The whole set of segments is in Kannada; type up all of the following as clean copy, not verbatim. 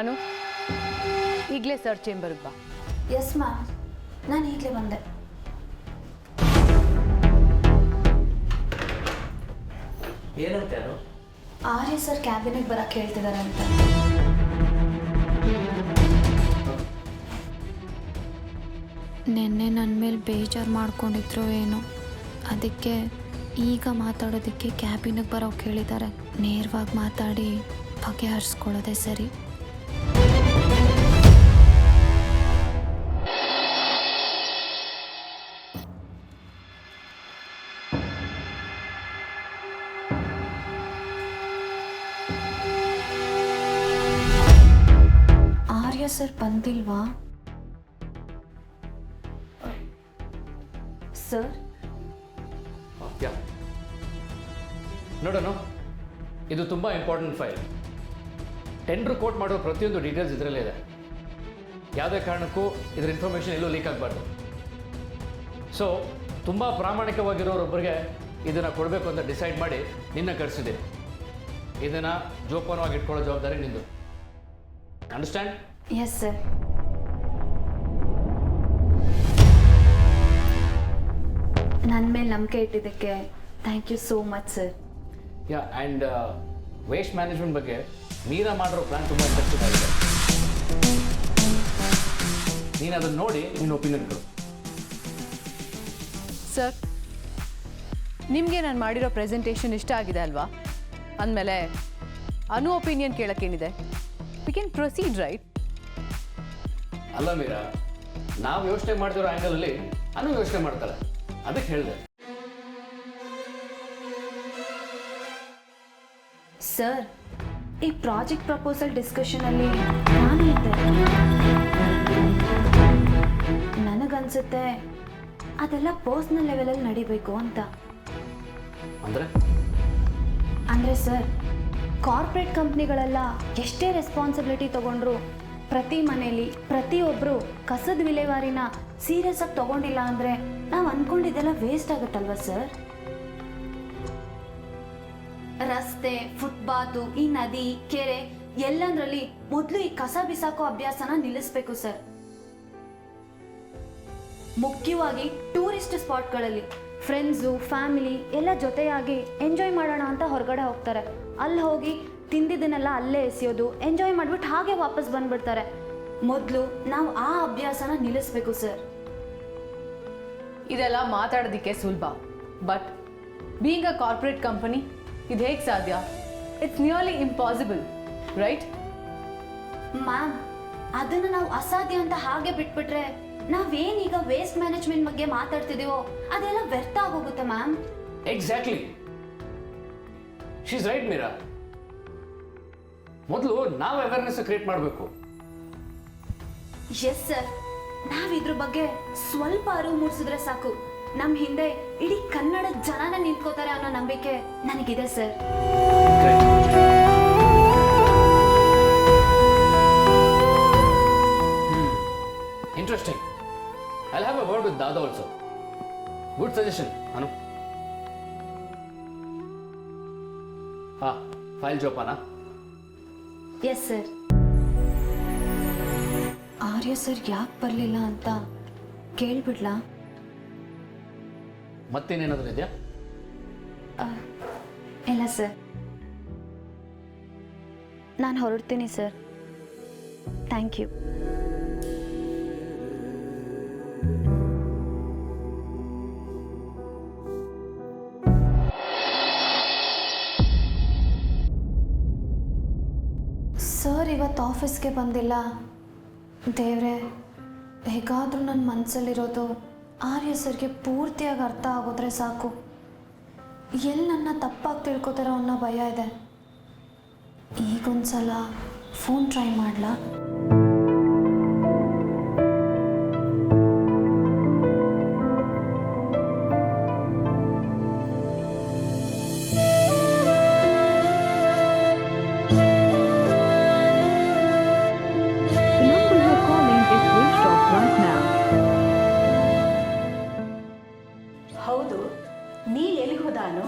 ಅನು ಈಗಲೇ ಸರ್ ಚೇಂಬರ್ಗೆ ಬಾ. ಎಸ್ ಮ್ಯಾಮ್, ನಾನು ಈಗಲೇ ಬಂದೆ. ಏನಂತೆ ಅನು? ಆರ್ಯ ಸರ್ ಕ್ಯಾಬಿನಿಗೆ ಬರಕ್ಕೆ ಹೇಳ್ತಿದ್ದಾರೆ ಅಂತ. ನೆನ್ನೆ ನನ್ನ ಮೇಲೆ ಬೇಜಾರು ಮಾಡ್ಕೊಂಡಿದ್ರು ಏನೋ, ಅದಕ್ಕೆ ಈಗ ಮಾತಾಡೋದಕ್ಕೆ ಕ್ಯಾಬಿನಿಗೆ ಬರೋಕ್ಕೆ ಹೇಳಿದ್ದಾರೆ. ನೇರವಾಗಿ ಮಾತಾಡಿ ಬಗೆಹರಿಸ್ಕೊಳ್ಳೋದೆ ಸರಿ. ಆರ್ಯ ಸರ್ ಬಂದಿಲ್ವಾ ಸರ್? ನೋಡೋಣ, ಇದು ತುಂಬ ಇಂಪಾರ್ಟೆಂಟ್ ಫೈಲ್. ಟೆಂಡ್ರ್ ಕೋಟ್ ಮಾಡೋ ಪ್ರತಿಯೊಂದು ಡೀಟೇಲ್ಸ್ ಇದರಲ್ಲೇ ಇದೆ. ಯಾವುದೇ ಕಾರಣಕ್ಕೂ ಇದರ ಇನ್ಫಾರ್ಮೇಷನ್ ಎಲ್ಲೂ ಲೀಕ್ ಆಗಬಾರ್ದು. ಸೊ ತುಂಬ ಪ್ರಾಮಾಣಿಕವಾಗಿರೋರೊಬ್ಬರಿಗೆ ಇದನ್ನು ಕೊಡಬೇಕು ಅಂತ ಡಿಸೈಡ್ ಮಾಡಿ ನಿನ್ನ ಕರೆಸಿದ್ದೀನಿ. ಇದನ್ನು ಜೋಪಾನವಾಗಿ ಇಟ್ಕೊಳ್ಳೋ ಜವಾಬ್ದಾರಿ ನಿಂದು. ಅಂಡರ್ಸ್ಟ್ಯಾಂಡ್? Yes sir. ನನ್ನ ಮೇಲೆ ನಂಬಿಕೆ ಇಟ್ಟಿದ್ದಕ್ಕೆ thank you so much sir. Yeah, and waste management ಬಗ್ಗೆ ಮೀರಾ ಮಾಡಿರೋ ಪ್ಲ್ಯಾನ್ ತುಂಬ ಇಂಟ್ರೆಸ್ಟಿಂಗ್ ಆಗಿದೆ. ನೀನು ಅದನ್ನು ನೋಡಿ ನಿನ್ನ ಒಪಿನಿಯನ್ ಕೊಡು. ಸರ್, ನಿಮಗೆ ನಾನು ಮಾಡಿರೋ ಪ್ರೆಸೆಂಟೇಷನ್ ಇಷ್ಟ ಆಗಿದೆ ಅಲ್ವಾ? ಅಂದಮೇಲೆ ಅನು ಒಪಿನಿಯನ್ ಕೇಳೋಕ್ಕೇನಿದೆ? We can proceed, right? ಅಲ್ಲ ಮೀರಾ, ನಾವು ಯೋಚನೆ ಮಾಡ್ತಿರೋ ಆ್ಯಂಗಲಲ್ಲಿ ಅನು ಯೋಚನೆ ಮಾಡ್ತಾರೆ, ಅದಕ್ಕೆ ಹೇಳಿದೆ. ಸರ್, ಈ ಪ್ರಾಜೆಕ್ಟ್ ಪ್ರಪೋಸಲ್ ಡಿಸ್ಕಷನಲ್ಲಿ ನಾನು ಇದ್ದೆ. ನನಗನ್ಸುತ್ತೆ ಅದೆಲ್ಲ ಪರ್ಸ್ನಲ್ ಲೆವೆಲಲ್ಲಿ ನಡಿಬೇಕು ಅಂತ. ಅಂದರೆ ಸರ್, ಕಾರ್ಪೊರೇಟ್ ಕಂಪ್ನಿಗಳೆಲ್ಲ ಎಷ್ಟೇ ರೆಸ್ಪಾನ್ಸಿಬಿಲಿಟಿ ತಗೊಂಡ್ರು ಪ್ರತಿ ಮನೆಯಲ್ಲಿ ಪ್ರತಿಯೊಬ್ಬರು ಕಸದ ವಿಲೇವಾರಿನ ಸೀರಿಯಸ್ ಆಗಿ ತಗೊಂಡಿಲ್ಲ ಅಂದರೆ ನಾವು ಅಂದ್ಕೊಂಡಿದ್ದೆಲ್ಲ ವೇಸ್ಟ್ ಆಗುತ್ತಲ್ವ ಸರ್? ರಸ್ತೆ, ಫುಟ್ಪಾತು, ಈ ನದಿ, ಕೆರೆ ಎಲ್ಲಂದ್ರಲ್ಲಿ ಮೊದಲು ಈ ಕಸ ಬಿಸಾಕೋ ಅಭ್ಯಾಸನ ನಿಲ್ಲಿಸ್ಬೇಕು ಸರ್. ಮುಖ್ಯವಾಗಿ ಟೂರಿಸ್ಟ್ ಸ್ಪಾಟ್ಗಳಲ್ಲಿ ಫ್ರೆಂಡ್ಸು, ಫ್ಯಾಮಿಲಿ ಎಲ್ಲ ಜೊತೆಯಾಗಿ ಎಂಜಾಯ್ ಮಾಡೋಣ ಅಂತ ಹೊರಗಡೆ ಹೋಗ್ತಾರೆ. ಅಲ್ಲಿ ಹೋಗಿ ತಿಂದಿದ್ದನ್ನೆಲ್ಲ ಅಲ್ಲೇ ಎಸೆಯೋದು, ಎಂಜಾಯ್ ಮಾಡಿಬಿಟ್ಟು ಹಾಗೆ ವಾಪಸ್ ಬಂದ್ಬಿಡ್ತಾರೆ. ಮೊದಲು ನಾವು ಆ ಅಭ್ಯಾಸನ ನಿಲ್ಲಿಸ್ಬೇಕು ಸರ್. ಇದೆಲ್ಲ ಮಾತಾಡೋದಕ್ಕೆ ಸುಲಭ, but being a corporate company ಇದು ಹೇಗೆ ಸಾಧ್ಯ? It's nearly impossible, right? Ma'am, ಅದನ್ನು ನಾವು ಅಸಾಧ್ಯ ಅಂತ ಹಾಗೆ ಬಿಟ್ಬಿಟ್ರೆ ನಾವೇನೀಗ ವೇಸ್ಟ್ ಮ್ಯಾನೇಜ್ಮೆಂಟ್ ಬಗ್ಗೆ ಮಾತಾಡ್ತಿದ್ದೀವೋ ಅದೆಲ್ಲ ವ್ಯರ್ಥ ಆಗೋಗುತ್ತೆ ma'am. Exactly, she is right Meera. ಮೊದಲು ನಾವು ಅವೇರ್ನೆಸ್ ಕ್ರಿಯೇಟ್ ಮಾಡಬೇಕು. ಎಸ್ ಸರ್, ನಾವಿದ್ರ ಬಗ್ಗೆ ಸ್ವಲ್ಪ ಅರಿವು ಮೂಡಿಸಿದ್ರೆ ಸಾಕು, ನಮ್ಮ ಹಿಂದೆ ಇಡೀ ಕನ್ನಡ ಜನನ ನಿಂತ್ಕೋತಾರೆ ಅನ್ನೋ ನಂಬಿಕೆ ನನಗಿದೆ sir. Interesting. I'll have a word with Dada also. Good suggestion, Anu. File jopana? Yes, sir. Arya sir ಯಾಕೆ ಬರಲಿಲ್ಲ ಅಂತ ಕೇಳ್ಬಿಡ್ಲಾ? ಮತ್ತೇನೇನಾದರೂ ಇದೆಯಾ? ಇಲ್ಲ ಸರ್, ನಾನು ಹೊರಡ್ತೀನಿ ಸರ್. Thank you. ಸರ್ ಇವತ್ತು ಆಫೀಸ್ಗೆ ಬಂದಿಲ್ಲ. ದೇವ್ರೆ, ಹೇಗಾದರೂ ನನ್ನ ಮನಸ್ಸಲ್ಲಿರೋದು ಆರ್ಯ ಸರ್ಗೆ ಪೂರ್ತಿಯಾಗಿ ಅರ್ಥ ಆಗೋದ್ರೆ ಸಾಕು. ಎಲ್ಲಿ ನನ್ನ ತಪ್ಪಾಗಿ ತಿಳ್ಕೊತಾರೋ ಅನ್ನೋ ಭಯ ಇದೆ. ಈಗೊಂದ್ಸಲ ಫೋನ್ ಟ್ರೈ ಮಾಡಲಾ? ಹೌದು, ನೀನು ಎಲ್ಲಿಗೆ ಹೋದಾನು?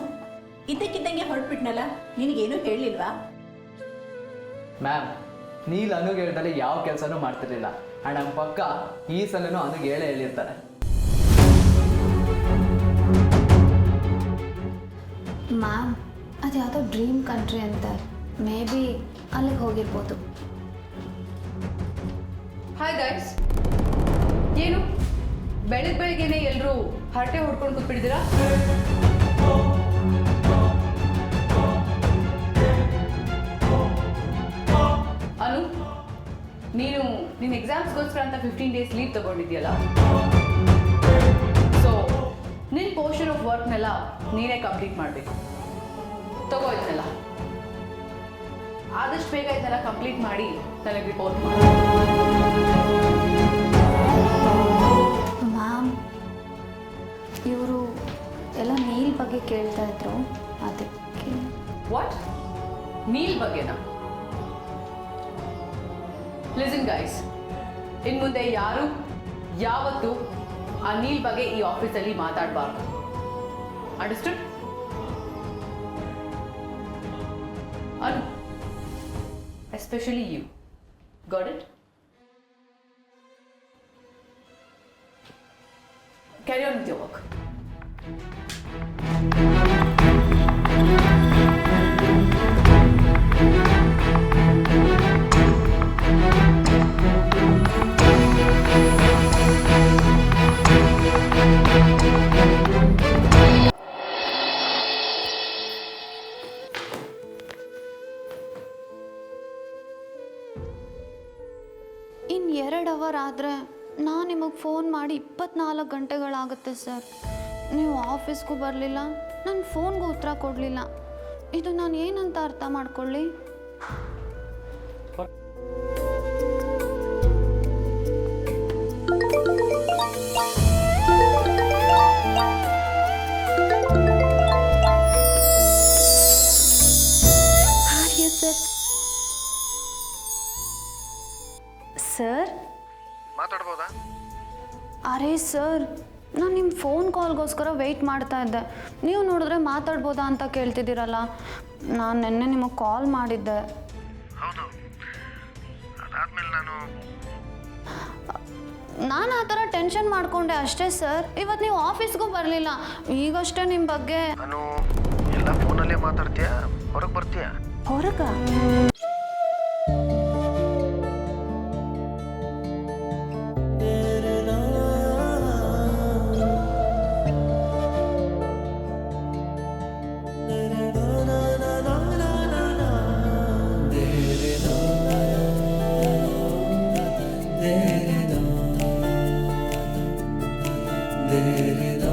ಇದ್ದಕ್ಕಿದ್ದಂಗೆ ಹೊರಟ್ಬಿಟ್ನಲ್ಲ, ನಿನಗೇನು ಹೇಳಿಲ್ವಾ? ಮ್ಯಾಮ್, ನೀಲ್ ಅನುಗೆ ಹೇಳ್ದಲ್ಲಿ ಯಾವ ಕೆಲಸನೂ ಮಾಡ್ತಿರ್ಲಿಲ್ಲ. ಆ್ಯಂಡ್ ನಮ್ಮ ಪಕ್ಕ ಈ ಸಲನೂ ಅನುಗೆ ಹೇಳಿರ್ತಾರೆ. ಮ್ಯಾಮ್ ಅದು ಯಾವುದೋ ಡ್ರೀಮ್ ಕಂಟ್ರಿ ಅಂತೆ, ಮೇ ಬಿ ಅಲ್ಲಿಗೆ ಹೋಗಿರ್ಬೋದು. ಹಾಯ್ ಗೈಸ್, ಏನು ಬೆಳಿಗ್ಗೆನೆ ಎಲ್ಲರೂ ಹರಟೆ ಹೊಡ್ಕೊಂಡು ಕೂತ್ಬಿಟ್ಟಿದ್ದೀರಾ? ಅನು, ನೀನು ನಿನ್ನ ಎಕ್ಸಾಮ್ಸ್ಗೋಸ್ಕರ ಅಂತ 15 days ಲೀವ್ ತಗೊಂಡಿದ್ಯಲ್ಲ, ಸೊ ನಿನ್ನ ಪೋರ್ಷನ್ ಆಫ್ ವರ್ಕ್ನೆಲ್ಲ ನೀನೇ ಕಂಪ್ಲೀಟ್ ಮಾಡಬೇಕು. ತಗೋ ಇದನ್ನೆಲ್ಲ, ಆದಷ್ಟು ಬೇಗ ಇದನ್ನೆಲ್ಲ ಕಂಪ್ಲೀಟ್ ಮಾಡಿ ನನಗೆ ರಿಪೋರ್ಟ್ ಮಾಡಿ. ಮ್ಯಾಮ್ ಇವರು ಎಲ್ಲ ನೀಲ್ ಬಗ್ಗೆ ಕೇಳ್ತಾ ಇದ್ರು, ಅದಕ್ಕೆ. ವಾಟ್? ನೀಲ್ ಬಗ್ಗೆನಾ? ಲಿಸನ್ ಗೈಸ್, ಇನ್ನು ಮುಂದೆ ಯಾರು ಯಾವತ್ತು ಆ ನೀಲ್ ಬಗ್ಗೆ ಈ ಆಫೀಸಲ್ಲಿ ಮಾತಾಡಬಾರ್ದು. Understood? Anu, especially you. Got it? Carry on with your work. ಇನ್ನು 2 ಅವರ್ ಆದರೆ ನಾನು ನಿಮಗೆ ಫೋನ್ ಮಾಡಿ 24 ಗಂಟೆಗಳಾಗುತ್ತೆ ಸರ್. ನೀವು ಆಫೀಸ್ಗೂ ಬರಲಿಲ್ಲ, ನನ್ನ ಫೋನ್ಗೂ ಉತ್ತರ ಕೊಡಲಿಲ್ಲ. ಇದು ನಾನು ಏನಂತ ಅರ್ಥ ಮಾಡ್ಕೊಳ್ಳಿ? ಸರ್, ಮಾತಾಡ್ಬೋದಾ? ಅರೇ ಸರ್, ನಾನು ನಿಮ್ಮ ಫೋನ್ ಕಾಲ್ಗೋಸ್ಕರ ವೆಯ್ಟ್ ಮಾಡ್ತಾ ಇದ್ದೆ. ನೀವು ನೋಡಿದ್ರೆ ಮಾತಾಡ್ಬೋದಾ ಅಂತ ಕೇಳ್ತಿದ್ದೀರಲ್ಲ. ನಾನು ನಿನ್ನೆ ನಿಮಗೆ ಕಾಲ್ ಮಾಡಿದ್ದೆ. ಹೌದು, ಅದಾದ್ಮೇಲೆ ನಾನು ಆ ಥರ ಟೆನ್ಷನ್ ಮಾಡಿಕೊಂಡೆ ಅಷ್ಟೇ ಸರ್. ಇವತ್ತು ನೀವು ಆಫೀಸ್ಗೂ ಬರಲಿಲ್ಲ. ಈಗಷ್ಟೇ ನಿಮ್ಮ ಬಗ್ಗೆ ನಾನು ಎಲ್ಲ ಫೋನಲ್ಲೇ ಮಾತಾಡ್ತೀಯಾ, ಹೊರಗೆ ಬರ್ತೀಯಾ? ಹೊರಗ da da da